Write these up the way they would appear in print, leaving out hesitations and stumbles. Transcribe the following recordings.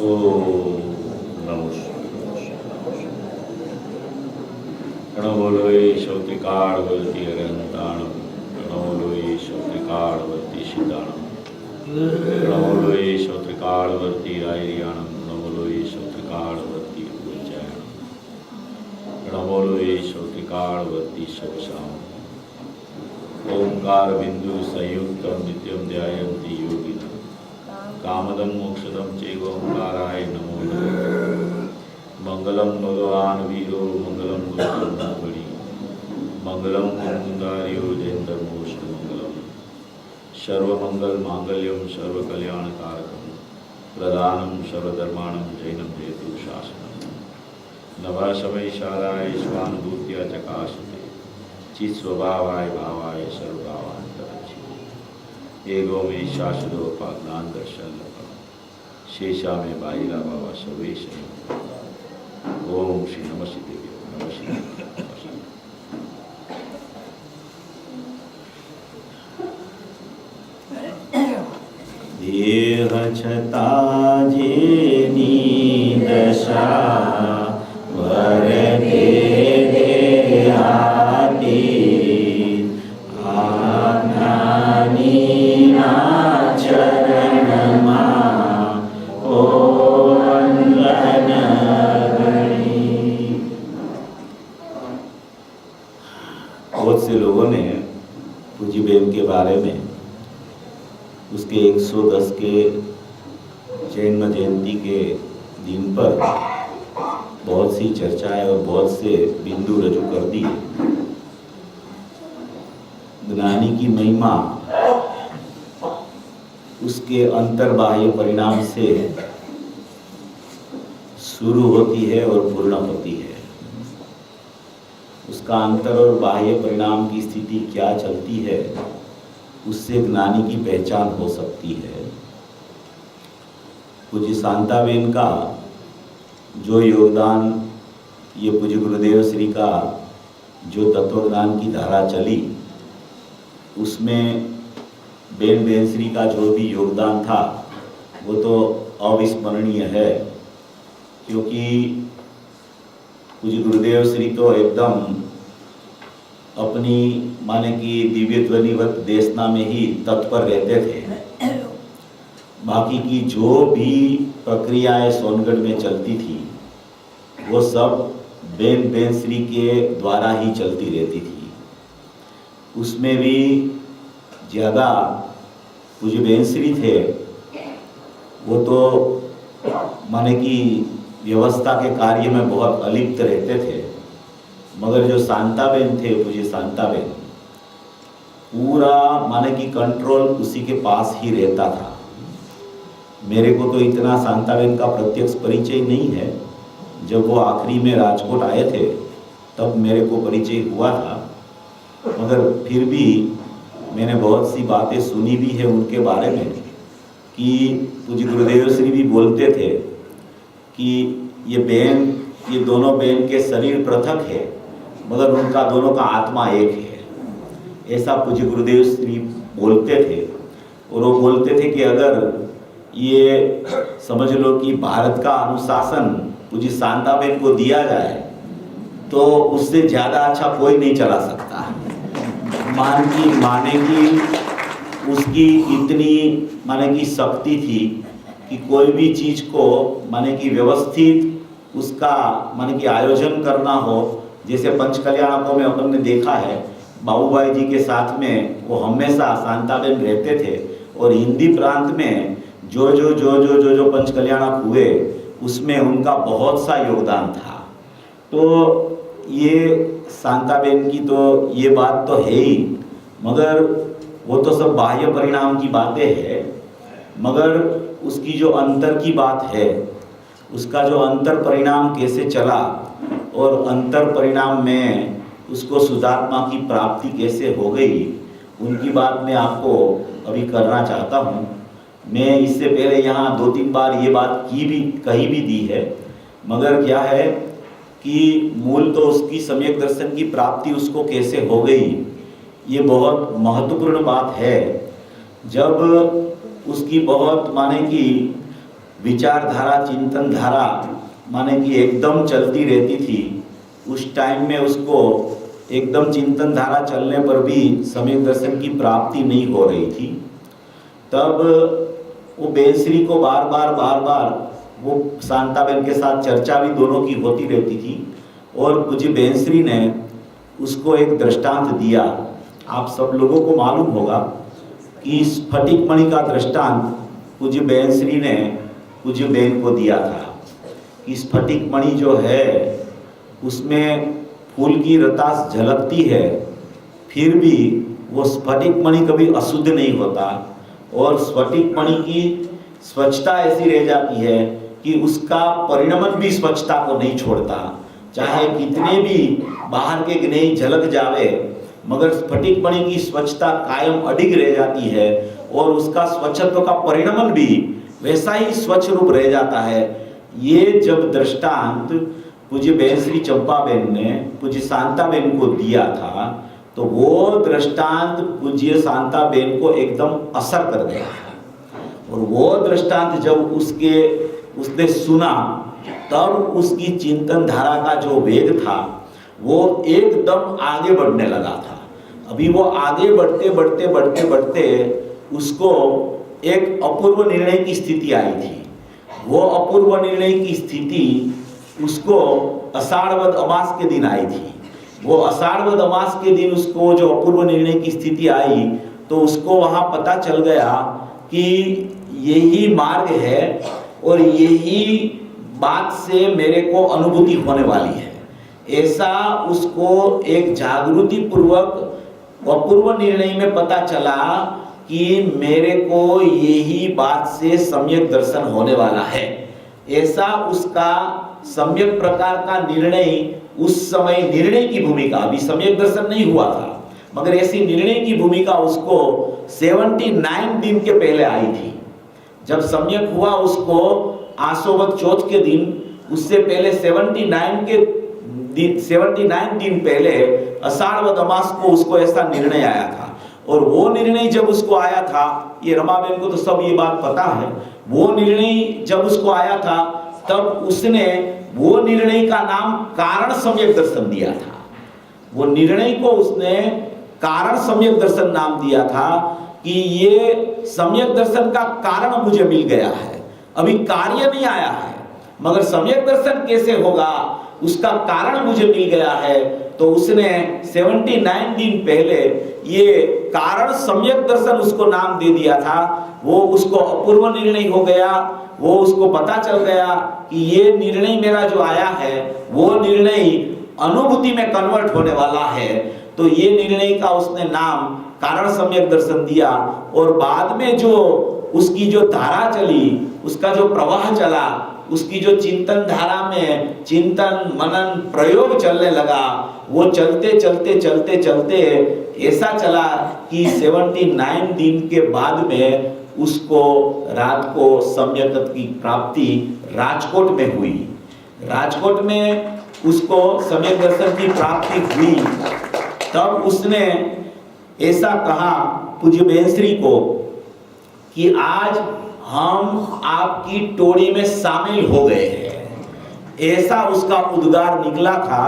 ओम नमो शिवाय। प्रणवोलोय श्रोत्रिकाळवर्ती हरन्ताणं प्रणवोलोय श्रोत्रिकाळवर्ती शिताणं प्रणवोलोय श्रोत्रिकाळवर्ती रायरियाणं प्रणवोलोय श्रोत्रिकाळवर्ती उज्जयनं प्रणवोलोय श्रोत्रिकाळवर्ती शवशामं ओंकार बिंदु संयुक्तं नित्यं ध्यायन्ति योगिनः कामदं मोक्षदं चैव ओंकाराय नमो नमः। मंगलम भगवान वीरो मंगलम गुरुमणि मंगलम मुकुंदार्यो जयंतमोष्ट मंगलम सर्वमंगल मांगल्यम सर्वकल्याणकारकम प्रदानम सर्वधर्माणं जैनम हेतु शासनम नभः शमैशालाय स्वानुभूत्या चकाशते चित्स्वभावाय भावाय सर्वभावान्तरक्षि एगो में शाश्वतो पाज्ञान दर्शन शेषा में बाईला बाबा सर्वेश ओम श्री नमः देवी नमः श्री देह छता जेनी दशा वर दे आती आज्ञानी ना चरणमा ओ बहुत से लोगों ने पूजी बेन के बारे में उसके 110 के जन्म जयंती के दिन पर बहुत सी चर्चाएं और बहुत से बिंदु रजू कर दिए। ज्ञानी की महिमा उसके अंतर्बाह्य परिणाम से शुरू होती है और पूर्ण होती है। उसका अंतर और बाह्य परिणाम की स्थिति क्या चलती है उससे ज्ञानी की पहचान हो सकती है। पूज्य शांताबेन का जो योगदान, ये पूज्य गुरुदेव श्री का जो तत्वज्ञान की धारा चली, उसमें बेन श्री का जो भी योगदान था वो तो अविस्मरणीय है, क्योंकि पूज्य गुरुदेव श्री तो एकदम अपनी माने कि दिव्य ध्वनिवत देशना में ही तत्पर रहते थे। बाकी की जो भी प्रक्रियाएं सोनगढ़ में चलती थी वो सब बेन श्री के द्वारा ही चलती रहती थी। उसमें भी ज़्यादा पूज्य बेन श्री थे, वो तो माने कि व्यवस्था के कार्य में बहुत अलिप्त रहते थे। मगर जो शांताबेन थे, पूज्य शांताबेन, पूरा माने कि कंट्रोल उसी के पास ही रहता था। मेरे को तो इतना शांताबेन का प्रत्यक्ष परिचय नहीं है। जब वो आखिरी में राजकोट आए थे तब मेरे को परिचय हुआ था, मगर फिर भी मैंने बहुत सी बातें सुनी भी है उनके बारे में कि पूज्य गुरुदेव श्री भी बोलते थे कि ये दोनों बेन के शरीर पृथक है मगर उनका दोनों का आत्मा एक है। ऐसा पूज्य गुरुदेव श्री बोलते थे। और वो बोलते थे कि अगर ये समझ लो कि भारत का अनुशासन पूज्य शांताबेन को दिया जाए तो उससे ज़्यादा अच्छा कोई नहीं चला सकता। माने की उसकी इतनी माने की शक्ति थी कि कोई भी चीज़ को माने कि व्यवस्थित उसका माने कि आयोजन करना हो। जैसे पंचकल्याणकों में अपन ने देखा है, बाबूभाई जी के साथ में वो हमेशा शांताबेन रहते थे। और हिंदी प्रांत में जो पंचकल्याणक हुए उसमें उनका बहुत सा योगदान था। तो ये शांताबेन की तो ये बात तो है ही, मगर वो तो सब बाह्य परिणाम की बातें हैं। मगर उसकी जो अंतर की बात है, उसका जो अंतर परिणाम कैसे चला और अंतर परिणाम में उसको शुद्धात्मा की प्राप्ति कैसे हो गई, उनकी बात मैं आपको अभी करना चाहता हूँ। मैं इससे पहले यहाँ 2-3 बार ये बात कही भी दी है, मगर क्या है कि मूल तो उसकी सम्यक दर्शन की प्राप्ति उसको कैसे हो गई, ये बहुत महत्वपूर्ण बात है। जब उसकी बहुत माने कि विचारधारा, चिंतन धारा माने कि एकदम चलती रहती थी। उस टाइम में उसको एकदम चिंतन धारा चलने पर भी सम्यक दर्शन की प्राप्ति नहीं हो रही थी। तब वो बेनश्री को बार बार वो शांताबेन के साथ चर्चा भी दोनों की होती रहती थी और पूज्य बेनश्री ने उसको एक दृष्टांत दिया। आप सब लोगों को मालूम होगा कि स्फटिक मणि का दृष्टांत पूज्य बेनश्री ने पूज्य बेन को दिया था कि स्फटिक मणि जो है उसमें फूल की रतास झलकती है, फिर भी वो स्फटिक मणि कभी अशुद्ध नहीं होता और स्फटिक मणि की स्वच्छता ऐसी रह जाती है कि उसका परिणमन भी स्वच्छता को नहीं छोड़ता। चाहे कितने भी बाहर के ग्नेही झलक जावे, मगर स्फटिक मणि की स्वच्छता कायम अडिग रह जाती है और उसका स्वच्छत्व का परिणमन भी वैसा ही स्वच्छ रूप रह जाता है। ये जब दृष्टांत पूज्य बेनश्री चंपाबेन ने पूज्य शांताबेन को दिया था तो वो दृष्टांत पूज्य शांताबेन को एकदम असर कर गया और वो दृष्टांत जब उसने सुना तब उसकी चिंतन धारा का जो वेग था वो एकदम आगे बढ़ने लगा था। अभी वो आगे बढ़ते उसको एक अपूर्व निर्णय की स्थिति आई थी। वो अपूर्व निर्णय की स्थिति उसको आषाढ़वद अमास के दिन आई थी। वो आषाढ़वद अमास के दिन उसको जो अपूर्व निर्णय की स्थिति आई तो उसको वहाँ पता चल गया कि यही मार्ग है और यही बात से मेरे को अनुभूति होने वाली है। ऐसा उसको एक जागृति पूर्वक अपूर्व निर्णय में पता चला कि मेरे को यही बात से सम्यक दर्शन होने वाला है। ऐसा उसका सम्यक प्रकार का निर्णय उस समय, निर्णय की भूमिका, अभी सम्यक दर्शन नहीं हुआ था मगर ऐसी निर्णय की भूमिका उसको 79 दिन के पहले आई थी। जब सम्यक हुआ उसको आसोवत चौथ के दिन, उससे पहले 79 दिन पहले आषाढ़वद अमास को उसको ऐसा निर्णय आया था। और वो निर्णय जब उसको आया था, ये रमाबेन को तो सब ये बात पता है, वो निर्णय जब उसको आया था तब उसने वो निर्णय का नाम कारण सम्यक दर्शन दिया था। वो निर्णय को उसने कारण सम्यक दर्शन नाम दिया था कि ये सम्यक दर्शन का कारण मुझे मिल गया है, अभी कार्य नहीं आया है मगर सम्यक दर्शन कैसे होगा उसका कारण मुझे मिल गया है। तो उसने 79 दिन पहले ये कारण सम्यक दर्शन उसको नाम दे दिया था। वो उसको अपूर्व निर्णय हो गया। वो उसको पता चल गया कि ये निर्णय मेरा जो आया है वो निर्णय अनुभूति में कन्वर्ट होने वाला है। तो ये निर्णय का उसने नाम कारण सम्यक दर्शन दिया। और बाद में जो उसकी जो धारा चली, उसका जो प्रवाह चला, उसकी जो चिंतन धारा में चिंतन मनन प्रयोग चलने लगा, वो चलते ऐसा चला कि 79 दिन के बाद में उसको रात को सम्यक की प्राप्ति राजकोट में हुई। राजकोट में उसको सम्यक दर्शन की प्राप्ति हुई। तब उसने ऐसा कहा पूज्य बेनश्री को कि आज हम आपकी टोली में शामिल हो गए हैं। ऐसा उसका उद्गार निकला था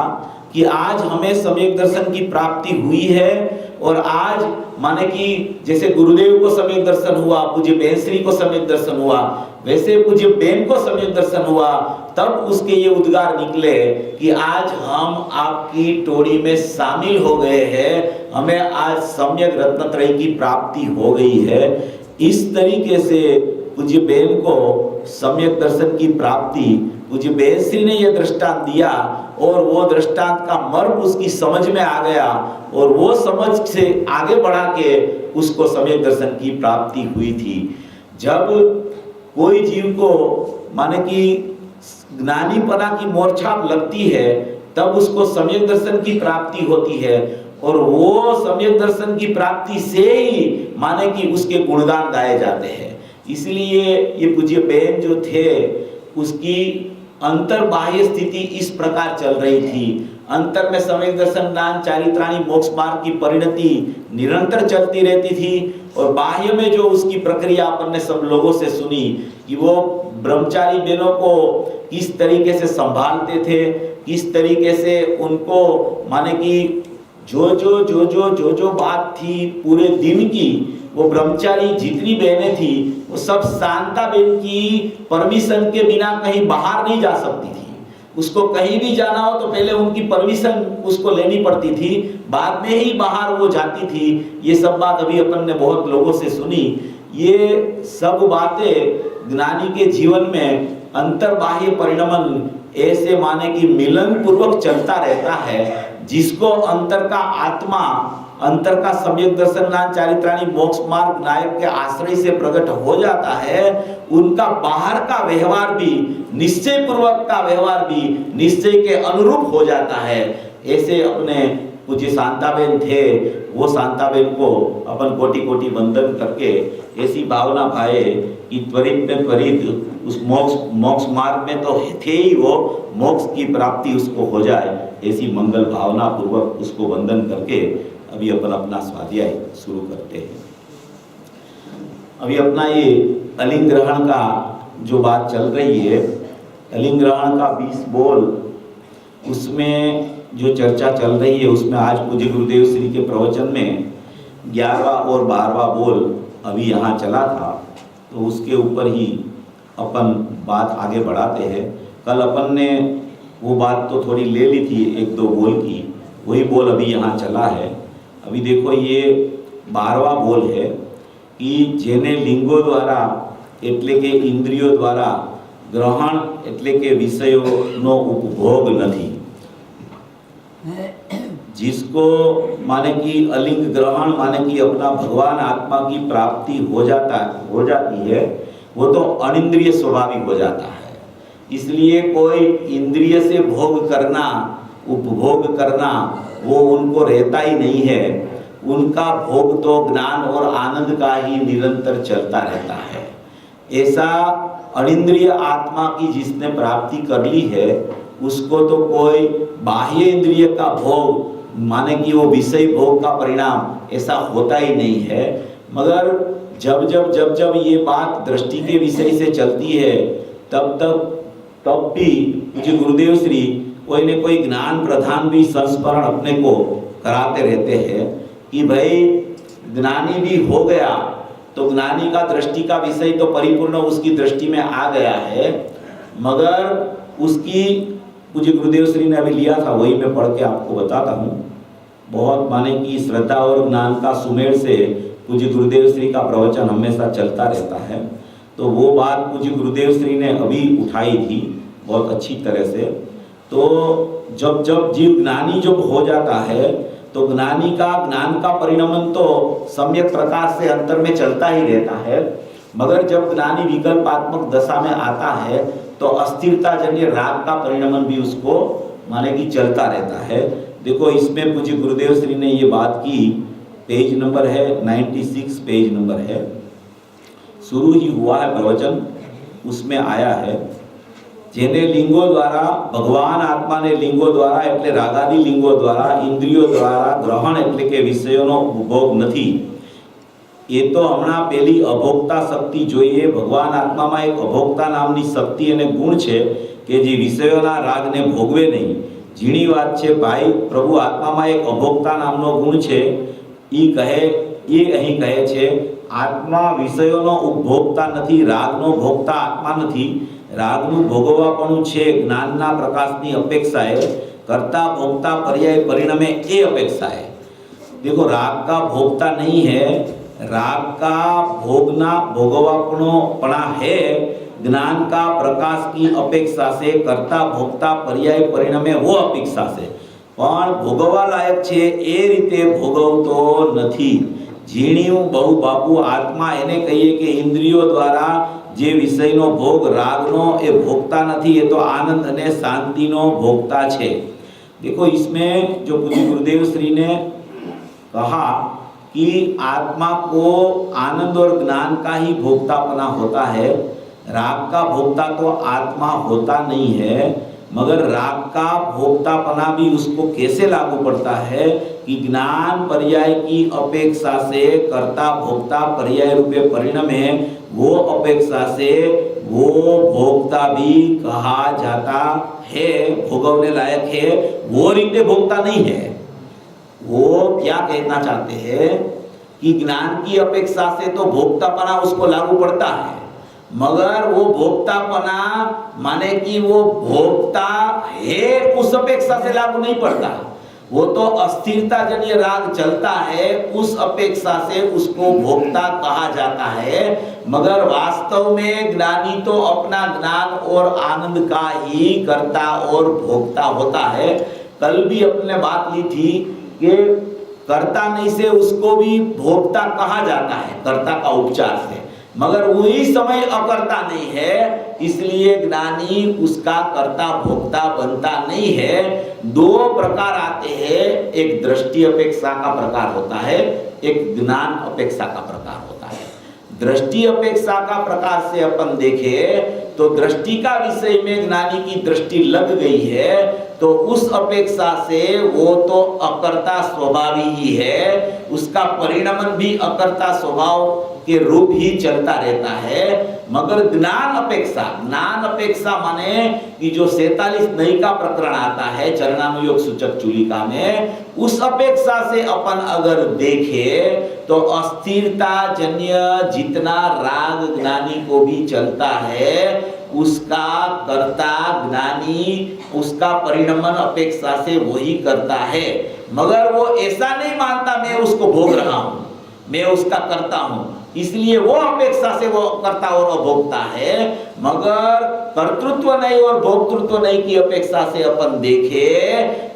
कि आज हमें सम्यक दर्शन की प्राप्ति हुई है। और आज माने कि जैसे गुरुदेव को सम्यक दर्शन हुआ, पूज्य बेनश्री को सम्यक दर्शन हुआ, वैसे पूज्य बेन को सम्यक दर्शन हुआ। तब उसके ये उद्गार निकले कि आज हम आपकी टोली में शामिल हो गए हैं, हमें आज सम्यक रत्नत्रय की प्राप्ति हो गई है। इस तरीके से पूज्य बेन को सम्यक दर्शन की प्राप्ति पूज्य बेनश्री ने यह दृष्टांत दिया और वो दृष्टांत का मर्म उसकी समझ में आ गया और वो समझ से आगे बढ़ा के उसको सम्यक दर्शन की प्राप्ति हुई थी। जब कोई जीव को माने कि ज्ञानीपना की मोरछाप लगती है तब उसको सम्यक दर्शन की प्राप्ति होती है और वो सम्यक दर्शन की प्राप्ति से ही माने कि उसके गुणगान गाए जाते हैं। इसलिए ये पूज्य बेन जो थे उसकी अंतर्बाह्य स्थिति इस प्रकार चल रही थी। अंतर में सम्यक दर्शन ज्ञान चारित्राणी मोक्ष मार्ग की परिणति निरंतर चलती रहती थी। और बाह्य में जो उसकी प्रक्रिया अपन ने सब लोगों से सुनी कि वो ब्रह्मचारी बहनों को किस तरीके से संभालते थे, किस तरीके से उनको माने कि जो बात थी पूरे दिन की, वो ब्रह्मचारी जितनी बहनें थी वो सब शांता बहन की परमिशन के बिना कहीं बाहर नहीं जा सकती थी। उसको कहीं भी जाना हो तो पहले उनकी परमिशन उसको लेनी पड़ती थी, बाद में ही बाहर वो जाती थी। ये सब बात अभी अपन ने बहुत लोगों से सुनी। ये सब बातें ज्ञानी के जीवन में अंतर बाह्य परिणमन ऐसे माने कि मिलन पूर्वक चलता रहता है। जिसको अंतर का आत्मा, अंतर का सम्यक दर्शन ज्ञान चारित्राणी मोक्ष मार्ग नायक के आश्रय से प्रकट हो जाता है, उनका बाहर का व्यवहार भी, निश्चय पूर्वक का व्यवहार भी निश्चय के अनुरूप हो जाता है। ऐसे अपने पूज्य शांताबेन थे, वो शांताबेन को अपन कोटि कोटि वंदन करके ऐसी भावना पाए कि त्वरित में त्वरित उस मोक्ष मार्ग में तो थे ही, वो मोक्ष की प्राप्ति उसको हो जाए, ऐसी मंगल भावना पूर्वक उसको वंदन करके अभी अपन अपना स्वाध्याय शुरू करते हैं। अभी अपना ये अलिंग ग्रहण का जो बात चल रही है, अलिंग ग्रहण का 20 बोल, उसमें जो चर्चा चल रही है उसमें आज पूज्य गुरुदेव श्री के प्रवचन में 11वां और 12वां बोल अभी यहाँ चला था, तो उसके ऊपर ही अपन बात आगे बढ़ाते हैं। कल अपन ने वो बात तो थोड़ी ले ली थी 1-2 बोल की, वही बोल अभी यहाँ चला है। अभी देखो ये 12वां बोल है कि जेने लिंगो द्वारा એટલે કે इंद्रियों द्वारा ग्रहण એટલે કે विषयोનો उपभोग नहीं, जिसको माने कि अलिंग ग्रहण माने कि अपना भगवान आत्मा की प्राप्ति हो जाती है, वो तो अनिंद्रिय स्वभाविक हो जाता है। इसलिए कोई इंद्रिय से भोग करना, उपभोग करना वो उनको रहता ही नहीं है। उनका भोग तो ज्ञान और आनंद का ही निरंतर चलता रहता है। ऐसा अनिंद्रिय आत्मा की जिसने प्राप्ति कर ली है, उसको तो कोई बाह्य इंद्रिय का भोग माने कि वो विषय भोग का परिणाम ऐसा होता ही नहीं है। मगर जब ये बात दृष्टि के विषय से चलती है, तब भी मुझे गुरुदेव श्री कोई न कोई ज्ञान प्रधान भी संस्मरण अपने को कराते रहते हैं कि भाई ज्ञानी भी हो गया तो ज्ञानी का दृष्टि का विषय तो परिपूर्ण उसकी दृष्टि में आ गया है, मगर उसकी मुझे गुरुदेव श्री ने अभी लिया था, वही मैं पढ़ के आपको बताता हूँ। बहुत माने कि श्रद्धा और ज्ञान का सुमेर से पूज्य गुरुदेव श्री का प्रवचन हमेशा चलता रहता है। तो वो बात पूज्य गुरुदेव श्री ने अभी उठाई थी बहुत अच्छी तरह से। तो जब जीव ज्ञानी जब हो जाता है तो ज्ञानी का ज्ञान का परिणमन तो सम्यक प्रकार से अंतर में चलता ही रहता है, मगर जब ज्ञानी विकल्पात्मक दशा में आता है तो अस्थिरता जन्य राग का परिणमन भी उसको माने कि चलता रहता है। देखो इसमें पूज्य गुरुदेव श्री ने ये बात की, पेज नंबर है 96, पेज नंबर है, शुरू ही हुआ है प्रवचन, उसमें आया है जेने लिंगो द्वारा भगवान आत्मा ने लिंगो द्वारा એટલે રાગાદી लिंगो द्वारा इंद्रियों द्वारा ग्रहण એટલે કે વિષયોનો ઉપભોગ નથી। એ તો હમણાં પેલી અભોક્તા શક્તિ જોઈએ। ભગવાન આત્મામાં એક અભોક્તા નામની શક્તિ અને ગુણ છે કે જે વિષયોના રાગને ભોગવે નહીં। ઝીણી વાત છે ભાઈ, પ્રભુ આત્મામાં એક અભોક્તા નામનો ગુણ છે। એ અહીં કહે છે આત્મા વિષયોનો ઉપભોક્તા નથી, રાગનો ભોગતા આત્મા નથી। रागनु भोगवापणु छे ज्ञानना प्रकाशनी अपेक्षाए, कर्ता भोक्ता पर्याय परिणमे ए अपेक्षा है। देखो राग का भोक्ता नहीं है, राग का भोगना भोगवापणोपणा है, ज्ञान का प्रकाश की अपेक्षा से, कर्ता भोक्ता पर्याय परिणमे वो अपेक्षा से, पण भोगवा लायक छे ए रीते भोगवतो नथी। झीणियों बहु बापू आत्मा एने कहिए कि इंद्रियों द्वारा जे विषयनो भोग रागनो ए भोगता नहीं, ये तो आनंद अने शांतिनो भोगता छे। देखो इसमें जो पूज्य गुरुदेव श्री ने कहा कि आत्मा को आनंद और ज्ञान का ही भोक्तापना होता है, राग का भोक्ता तो आत्मा होता नहीं है, मगर राग का भोक्तापना भी उसको कैसे लागू पड़ता है कि ज्ञान पर्याय की अपेक्षा से कर्ता भोक्ता पर्याय रूपे परिणमे वो अपेक्षा से वो भोक्ता भी कहा जाता है, भोगवने लायक है, वो रीते भोक्ता नहीं है। वो क्या कहना चाहते हैं कि ज्ञान की अपेक्षा से तो भोक्तापना उसको लागू पड़ता है, मगर वो भोक्तापना माने कि वो भोक्ता है उस अपेक्षा से लागू नहीं पड़ता। वो तो अस्थिरता जन्य राग चलता है, उस अपेक्षा से उसको भोक्ता कहा जाता है, मगर वास्तव में ज्ञानी तो अपना ज्ञान और आनंद का ही कर्ता और भोक्ता होता है। कल भी अपने बात ली थी कि कर्ता नहीं से उसको भी भोक्ता कहा जाता है कर्ता का उपचार से, मगर वही समय अकर्ता नहीं है, इसलिए ज्ञानी उसका कर्ता भोक्ता बनता नहीं है। दो प्रकार आते हैं, एक दृष्टि अपेक्षा का प्रकार होता है, एक ज्ञान अपेक्षा का प्रकार होता है। दृष्टि अपेक्षा का प्रकार से अपन देखें तो दृष्टि का विषय में ज्ञानी की दृष्टि लग गई है, तो उस अपेक्षा से वो तो अकर्ता स्वभावी ही है, उसका परिणमन भी अकर्ता स्वभाव के रूप ही चलता रहता है। मगर ज्ञान अपेक्षा माने कि जो 47 नई का प्रकरण आता है चरणानुयोग सूचक चूलिका में, उस अपेक्षा से अपन अगर देखे तो अस्थिरता जन्य जितना राग ज्ञानी को भी चलता है, उसका कर्ता ज्ञानी उसका परिणमन अपेक्षा से वही करता है, मगर वो ऐसा नहीं मानता मैं उसको भोग रहा हूं, मैं उसका करता हूं, इसलिए वो अपेक्षा से वो कर्ता और अभोक्ता है। मगर कर्तृत्व नहीं और भोक्तृत्व नहीं की अपेक्षा से अपन देखे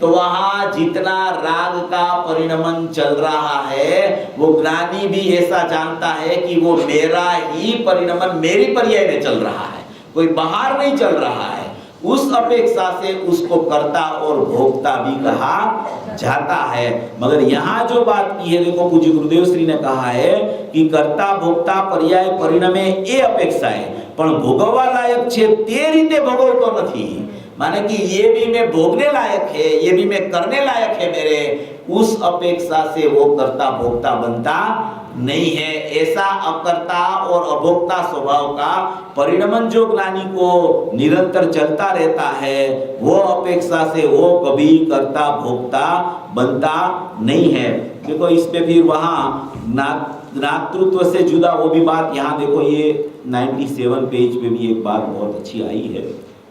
तो वहां जितना राग का परिणमन चल रहा है वो ज्ञानी भी ऐसा जानता है कि वो मेरा ही परिणमन मेरी पर्याय में चल रहा है, कोई बाहर नहीं चल रहा है। उस अपेक्षा से उसको कर्ता और भोक्ता भी कहा जाता है। मगर यहाँ जो बात की है, देखो पूज्य गुरुदेव श्री ने कहा है कि कर्ता भोक्ता पर्याय परिणमे ए अपेक्षा है, पण भोगवा लायक छे ते रीते भोगवतो નથી। माने कि ये भी मैं भोगने लायक है, ये भी मैं करने लायक है मेरे, उस अपेक्षा से वो कर्ता भोक्ता बनता नहीं है। ऐसा अकर्ता और अभोक्ता स्वभाव का परिणमन जो ज्ञानी को निरंतर चलता रहता है, वो अपेक्षा से वो कभी कर्ता भोक्ता बनता नहीं है। देखो इस पे फिर वहाँ ज्ञातृत्व से जुदा वो भी बात, यहाँ देखो ये 97 पेज पे भी एक बात बहुत अच्छी आई है,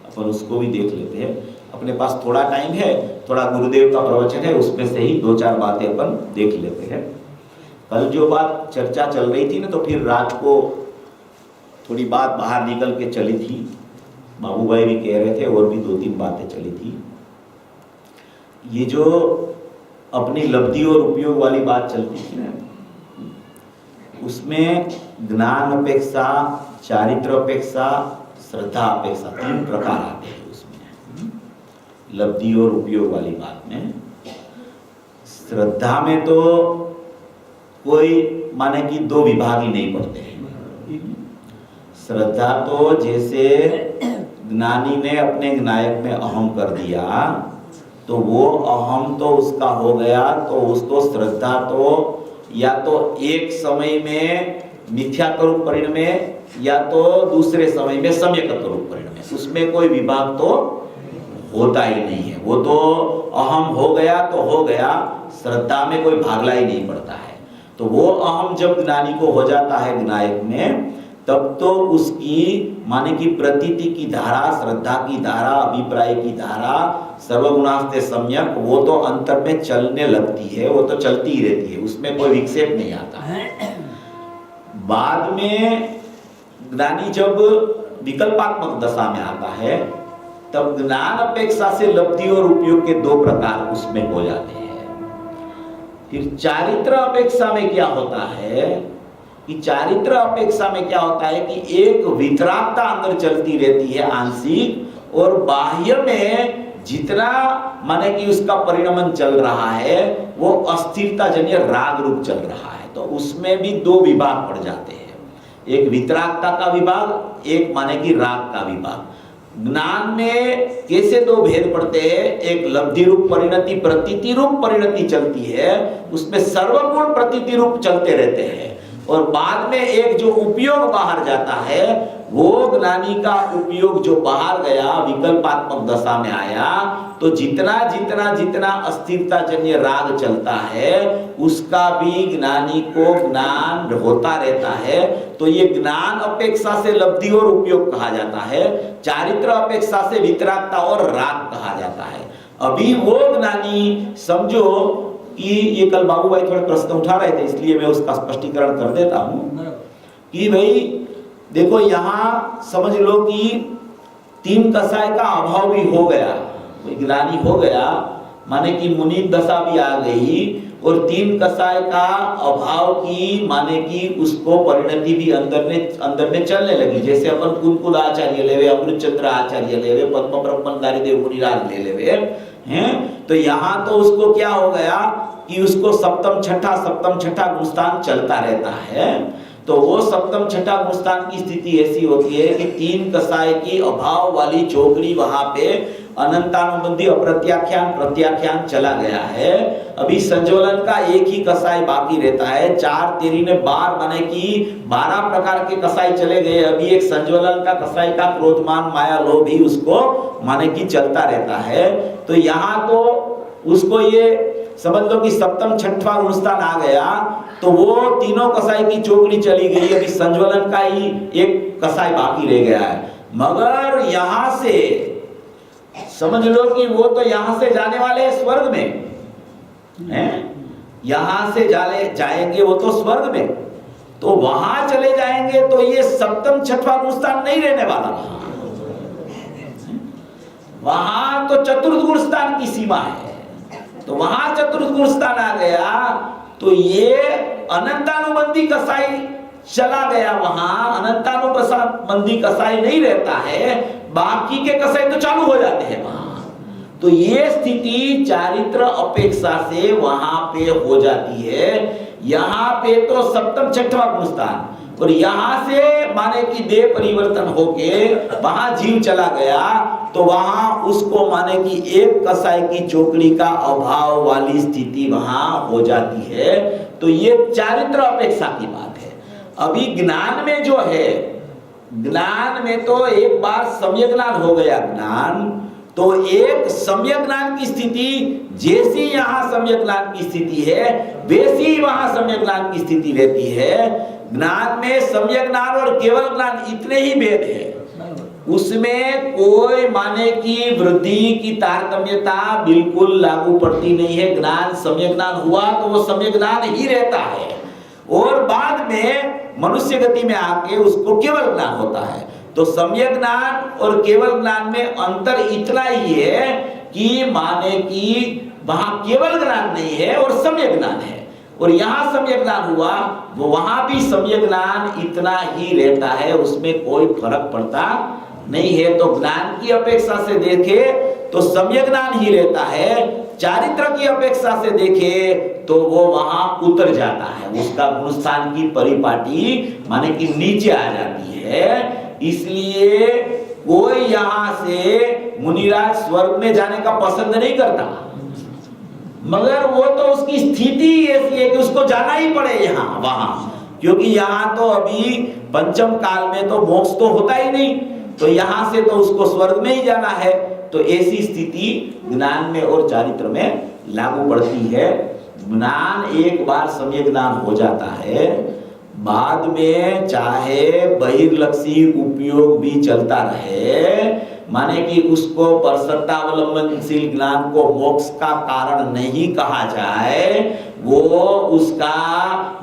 अपन उसको भी देख लेते हैं। अपने पास थोड़ा टाइम है, थोड़ा गुरुदेव का प्रवचन है, उसमें से ही 2-4 बातें अपन देख लेते हैं। कल जो बात चर्चा चल रही थी ना, तो फिर रात को थोड़ी बात बाहर निकल के चली थी, बाबू भाई भी कह रहे थे और भी 2-3 बातें चली थी। ये जो अपनी लब्धि और उपयोग वाली बात चलती थी ना, उसमें ज्ञान अपेक्षा, चारित्र अपेक्षा, श्रद्धा अपेक्षा 3 प्रकार आते हैं उसमें। लब्धि और उपयोग वाली बात में श्रद्धा में तो कोई माने कि 2 विभाग ही नहीं पड़ते हैं। श्रद्धा तो जैसे ज्ञानी ने अपने नायक में अहम कर दिया तो वो अहम तो उसका हो गया, तो उसको श्रद्धा तो या तो एक समय में मिथ्यात्व परिणमे या तो दूसरे समय में सम्यकत्व परिणमे, उसमें कोई विभाग तो होता ही नहीं है। वो तो अहम हो गया तो हो गया, श्रद्धा में कोई भागला ही नहीं पड़ता है। तो वो अहम जब ज्ञानी को हो जाता है विनायक में, तब तो उसकी माने कि प्रतीति की धारा, श्रद्धा की धारा, अभिप्राय की धारा, सर्वगुणास्ते सम्यक, वो तो अंतर में चलने लगती है, वो तो चलती ही रहती है, उसमें कोई विक्षेप नहीं आता है। बाद में ज्ञानी जब विकल्पात्मक दशा में आता है, तब ज्ञान अपेक्षा से लब्धि और उपयोग के 2 प्रकार उसमें हो जाते हैं। फिर चारित्र अपेक्षा में क्या होता है कि चारित्र अपेक्षा में क्या होता है कि एक वितरागता अंदर चलती रहती है आंशिक, और बाह्य में जितना माने कि उसका परिणमन चल रहा है वो अस्थिरता जन्य राग रूप चल रहा है। तो उसमें भी 2 विभाग पड़ जाते हैं, एक वितरागता का विभाग, एक माने कि राग का विभाग। ज्ञान में कैसे दो भेद पड़ते हैं, एक लब्धि रूप परिणति, प्रतीति रूप परिणति चलती है, उसमें सर्वगुण प्रतीति रूप चलते रहते हैं, और बाद में एक जो उपयोग बाहर जाता है, वो ज्ञानी का उपयोग जो बाहर गया विकल्पात्मक दशा में आया, तो जितना जितना जितना अस्थिरता जन्य राग चलता है उसका भी ज्ञानी को ज्ञान होता रहता है। तो ये ज्ञान अपेक्षा से लब्धि और उपयोग कहा जाता है, चारित्र अपेक्षा से वितरागता और राग कहा जाता है। अभी वो ज्ञानी समझो कि ये कल बाबू भाई थोड़े प्रश्न उठा रहे थे, इसलिए मैं उसका स्पष्टीकरण कर देता हूं कि भाई देखो यहाँ समझ लो कि तीन कसाय का अभाव भी हो गया, कोई ज्ञानी हो गया, माने कि मुनि दशा भी आ गई, और तीन कसाय का अभाव की माने कि उसको परिणति भी अंदर में चलने लगी। जैसे अपन कुलकुल आचार्य लेवे, अमृतचंद्र आचार्य लेवे, पद्म ब्रह्मचारी देव मुनिराज ले लेवे हैं, तो यहाँ तो उसको क्या हो गया कि उसको सप्तम छठा गुणस्थान चलता रहता है। तो वो सप्तम छठा गुणस्थान की स्थिति ऐसी होती है कि तीन कसाय की अभाव वाली चौकड़ी वहां पे अनंतानुबंधी अप्रत्याख्यान प्रत्याख्यान चला गया है। अभी संज्वलन का एक ही कसाय बाकी रहता है, 4 तेरी ने 12 माने कि 12 प्रकार के कसाय चले गए। अभी एक संज्वलन का कसाय का क्रोधमान माया लोभ भी उसको माने कि चलता रहता है। तो यहाँ तो उसको ये समझ लो कि सप्तम छठवां गुणस्थान आ गया, तो वो तीनों कसाई की चौकड़ी चली गई। अभी संज्वलन का ही एक कसाई बाकी रह गया है। मगर यहां से समझ लो कि वो तो यहां से जाने वाले हैं स्वर्ग में, हैं? यहां से जाएंगे वो तो स्वर्ग में, तो वहां चले जाएंगे तो ये सप्तम छठवां गुणस्थान नहीं रहने वाला, वहां तो चतुर्थ गुणस्थान की सीमा है। तो वहां चतुर्थ गुणस्थान आ गया, तो ये अनंतानुबंधी कसाई चला गया, वहां अनंतानुबंधी कसाई नहीं रहता है, बाकी के कसाई तो चालू हो जाते हैं वहां। तो ये स्थिति चारित्र अपेक्षा से वहां पे हो जाती है। यहाँ पे तो सप्तम छठवां गुणस्थान, और यहां से माने कि देह परिवर्तन होके वहां जीव चला गया, तो वहां उसको माने कि एक कसाई की चौकड़ी का अभाव वाली स्थिति वहां हो जाती है। तो ये चारित्र अपेक्षा की बात है। अभी ज्ञान में जो है, ज्ञान में तो एक बार सम्यक ज्ञान हो गया ज्ञान, तो एक सम्यक ज्ञान की स्थिति जैसी यहाँ सम्यक ज्ञान की स्थिति है वैसी वहां सम्यक ज्ञान की स्थिति रहती है। ज्ञान में सम्यक ज्ञान और केवल ज्ञान इतने ही भेद है, उसमें कोई माने की वृद्धि की तारतम्यता बिल्कुल लागू पड़ती नहीं है। ज्ञान सम्यक ज्ञान हुआ तो वो सम्यक ज्ञान ही रहता है, और बाद में मनुष्य गति में आके उसको केवल ज्ञान होता है। तो सम्यक ज्ञान और केवल ज्ञान में अंतर इतना ही है कि माने कि वहां केवल ज्ञान नहीं है और सम्यक ज्ञान है, और यहाँ सम्यक ज्ञान हुआ वो वहां भी सम्यक ज्ञान इतना ही रहता है, उसमें कोई फर्क पड़ता नहीं है। तो ज्ञान की अपेक्षा से देखे तो सम्यक ज्ञान ही रहता है, चारित्र की अपेक्षा से देखे तो वो वहां उतर जाता है, उसका गुणस्थान की परिपाटी माने कि नीचे आ जाती है। इसलिए कोई यहां से मुनिराज स्वर्ग में जाने का पसंद नहीं करता, मगर वो तो उसकी स्थिति ऐसी है कि उसको जाना ही पड़े यहाँ वहां, क्योंकि यहाँ तो अभी पंचम काल में तो मोक्ष तो होता ही नहीं, तो यहाँ से तो उसको स्वर्ग में ही जाना है। तो ऐसी स्थिति ज्ञान में और चारित्र में लागू पड़ती है। ज्ञान एक बार सम्यक ज्ञान हो जाता है, बाद में चाहे बहिर्लक्षी उपयोग भी चलता रहे, माने कि उसको परसत्तावलंबनशील ज्ञान को मोक्ष का कारण नहीं कहा जाए, वो उसका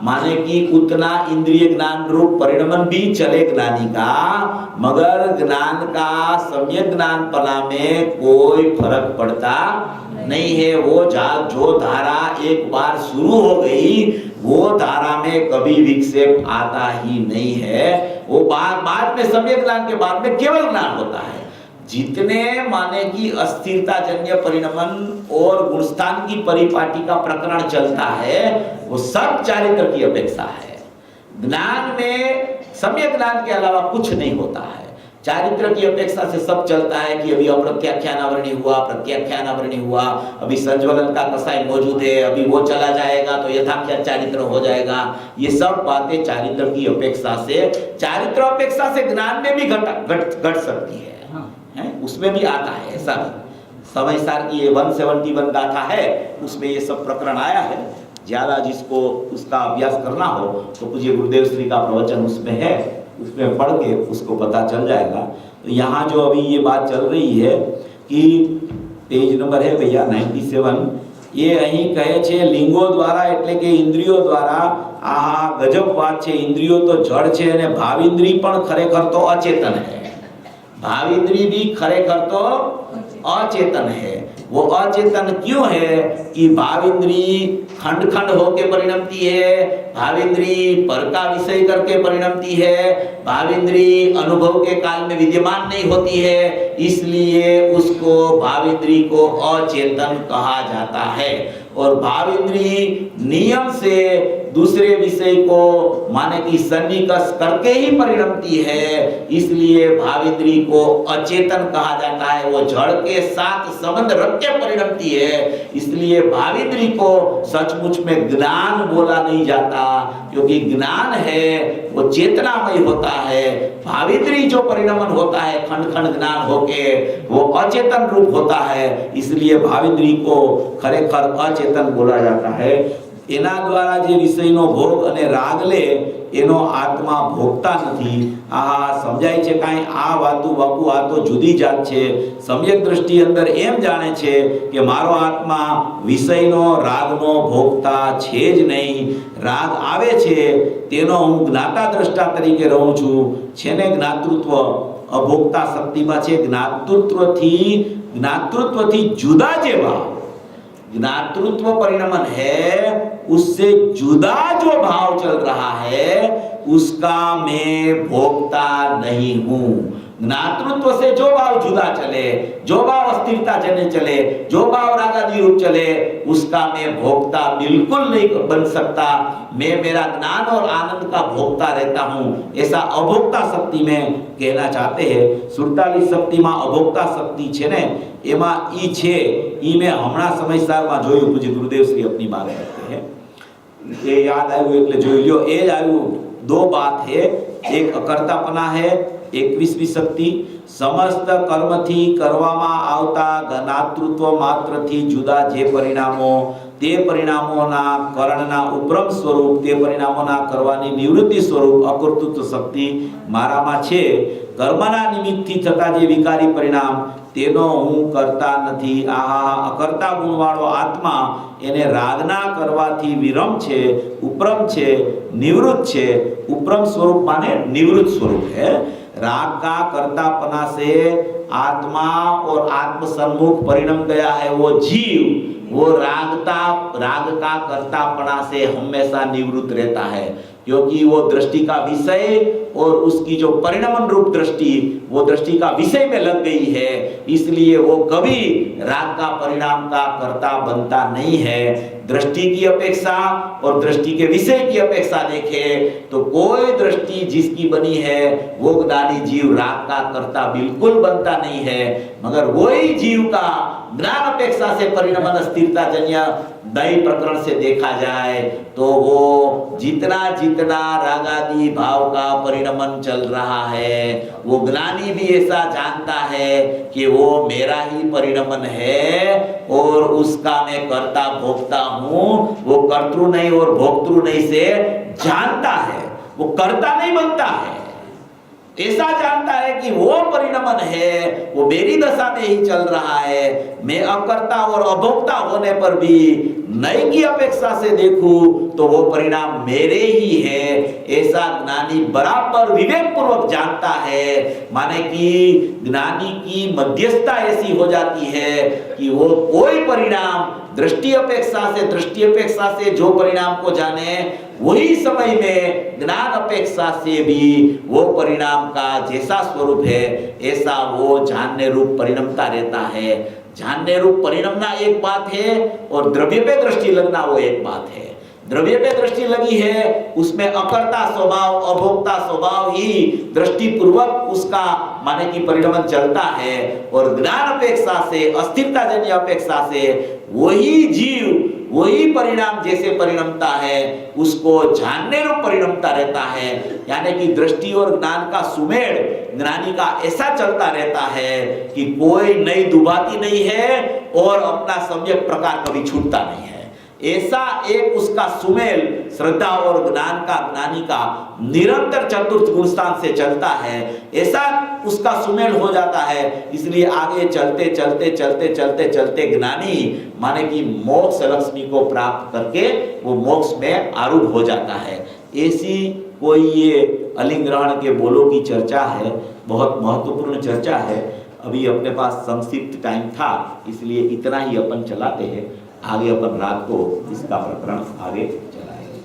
माने कि उतना इंद्रिय ज्ञान रूप परिणमन भी चले ज्ञानी का, मगर ज्ञान का सम्यक ज्ञान पना में कोई फर्क पड़ता नहीं है। वो जो धारा एक बार शुरू हो गई वो धारा में कभी विक्षेप आता ही नहीं है। वो बाद में सम्यक ज्ञान के बाद में केवल ज्ञान होता है। जितने माने की अस्थिरता जन्य परिणमन और गुणस्थान की परिपाटी का प्रकरण चलता है वो सब चारित्र की अपेक्षा है। ज्ञान में सम्यक ज्ञान के अलावा कुछ नहीं होता है। चारित्र की अपेक्षा से सब चलता है कि अभी अप्रत्याख्यान आवरणी हुआ, प्रत्याख्यान आवरणी हुआ, अभी संज्वलन का कसाय मौजूद है, अभी वो चला जाएगा तो यथाख्यान चारित्र हो जाएगा। ये सब बातें चारित्र की अपेक्षा से, चारित्र अपेक्षा से ज्ञान में भी घट सकती है, उसमें भी आता है ऐसा भी। समय सार की ये 171 गाथा है, उसमें ये सब प्रकरण आया है। ज्यादा जिसको उसका अभ्यास करना हो तो पूज्य गुरुदेव श्री का प्रवचन उसमें है, उसमें पढ़ के उसको पता चल जाएगा। तो यहाँ जो अभी ये बात चल रही है कि पेज नंबर है भैया 97, ये અહીં કહે છે લિંગો દ્વારા એટલે કે ઇન્દ્રિયો દ્વારા આ ગજબ વાત છે। ઇન્દ્રિયો તો જળ છે અને ભાવિન્દ્રી પણ ખરેખર તો અચેતન है। भाविंद्री भी खरेखर तो अचेतन है। वो अचेतन क्यों है कि भाविंद्री खंड खंड होके परिणमती है, भाविंद्री पर का विषय करके परिणमती है, भाविंद्री अनुभव के काल में विद्यमान नहीं होती है, इसलिए उसको भाविंद्री को अचेतन कहा जाता है। और भाविंद्री नियम से दूसरे विषय को माने कि सन्निकर्ष करके ही परिणमती है, इसलिए भाविंद्री को अचेतन कहा जाता है। वो जड़ के साथ संबंध रख के परिणमती है, इसलिए भाविंद्री को सचमुच में ज्ञान बोला नहीं जाता, क्योंकि ज्ञान है वो चेतनामय होता है। भाविंद्री जो परिणमन होता है खंड खंड ज्ञान होके, वो अचेतन रूप होता है, इसलिए भाविंद्री को खरेखर अचेतन बोला जाता है। एना द्वारा जे विषयनो भोग अने राग ले एनो आत्मा भोगता नहीं। आ समझाय छे काई आ वातु बापू आ तो जुदी जात छे। सम्यक दृष्टि अंदर एम जाने छे कि मारो आत्मा विषयनो रागनो भोगता छे ज नहीं। राग आवे छे तेनो हूँ ज्ञाता द्रष्टा तरीके रहूं छूं। छेने ज्ञातृत्व अभोक्ता शक्तिमां छे। ज्ञातृत्व थी जुदा जे भाव, ज्ञातृत्व परिणमन है, उससे जुदा जो भाव चल रहा है उसका मैं भोक्ता नहीं हूं। ज्ञातृत्व से जो भाव जुदा चले, जो भाव अस्थिरता जने चले, जो भाव रागादि रूप चले, उसका मैं भोक्ता बिल्कुल नहीं बन सकता। मैं मेरा ज्ञान और आनंद का भोक्ता रहता हूं, ऐसा अभोक्ता शक्ति में कहना चाहते हैं। 47 शक्ति में अभोक्ता शक्ति छे ने, एमा ई छे, ई में हमणा समयसार में जोयुं। पूज्य गुरुदेव श्री अपनी बात करते हैं, ये याद आयु એટલે જોઈ લ્યો। એ જ આયુ दो बात है, एक अकर्तापना है, 21મી शक्ति समस्त कर्म थी करवामा आवता ज्ञातृत्व मात्र थी जुदा जे परिणामो ते परिणामोना करणना उपरम स्वरूप ते परिणामोना करवानी निवृत्ति स्वरूप अकर्तृत्व शक्ति मारामा छे। कर्मना निमित्तथी थता जे विकारी परिणाम तेनो हूँ करता नहीं। आहा अकर्ता गुणवाळो आत्मा एने रागना करवाथी विरम छे, उपरम छे, निवृत्त छे। उपरम स्वरूप माने निवृत्त स्वरूप है। राग का कर्तापना से आत्मा और आत्म सम्मुख परिणम गया है वो जीव, वो राग का कर्तापना से हमेशा निवृत्त रहता है, क्योंकि वो दृष्टि का विषय और उसकी जो परिणमन रूप दृष्टि, वो दृष्टि का विषय में लग गई है, इसलिए वो कभी राग का परिणाम का कर्ता बनता नहीं है। दृष्टि की अपेक्षा और दृष्टि के विषय की अपेक्षा देखें तो कोई दृष्टि जिसकी बनी है वो ज्ञानी जीव राग का कर्ता बिल्कुल बनता नहीं है, मगर वही जीव का ज्ञान अपेक्षा से परिणमन स्थिरता जन्य दई प्रकरण से देखा जाए तो वो जितना जितना रागादि भाव का परिणमन चल रहा है, वो ज्ञानी भी ऐसा जानता है कि वो मेरा ही परिणमन है और उसका मैं कर्ता भोक्ता हूँ। वो कर्तृ नहीं और भोक्तृ नहीं से जानता है, वो कर्ता नहीं बनता है, ऐसा जानता है कि वो परिणमन है, वो मेरी दशा में ही चल रहा है। मैं अकर्ता और अभोक्ता होने पर भी नई की अपेक्षा से देखूं तो वो परिणाम मेरे ही है, ऐसा ज्ञानी बराबर विवेक पूर्वक जानता है। माने कि ज्ञानी की मध्यस्थता ऐसी हो जाती है कि वो कोई परिणाम दृष्टि अपेक्षा से जो परिणाम को जाने, वही समय में ज्ञान अपेक्षा से भी वो परिणाम का जैसा स्वरूप है ऐसा वो जानने रूप परिणमता रहता है। जानने रूप परिणमना एक बात है और द्रव्य पे दृष्टि लगना वो एक बात है। द्रव्य पे दृष्टि लगी है, उसमें अकर्ता स्वभाव, अभोक्ता स्वभाव ही दृष्टि पूर्वक उसका माने कि परिणमन चलता है। और ज्ञान अपेक्षा से, अस्थिरता जन्य अपेक्षा से वही जीव वही परिणाम जैसे परिणमता है, उसको जानने रूप परिणमता रहता है। यानी कि दृष्टि और ज्ञान का सुमेल ज्ञानी का ऐसा चलता रहता है कि कोई नई दुबाती नहीं है और अपना सम्यक प्रकार कभी छूटता नहीं है। ऐसा एक उसका सुमेल श्रद्धा और ज्ञान का, ज्ञानी का निरंतर चतुर्थ गुण स्थान से चलता है, ऐसा उसका सुमेल हो जाता है। इसलिए आगे चलते चलते चलते चलते चलते ज्ञानी माने कि मोक्ष लक्ष्मी को प्राप्त करके वो मोक्ष में आरूढ़ हो जाता है। ऐसी कोई ये अलिंग ग्रहण के बोलों की चर्चा है, बहुत महत्वपूर्ण चर्चा है। अभी अपने पास संक्षिप्त टाइम था, इसलिए इतना ही अपन चलाते हैं। आगे अपन रात को इसका प्रकरण आगे चलाएंगे।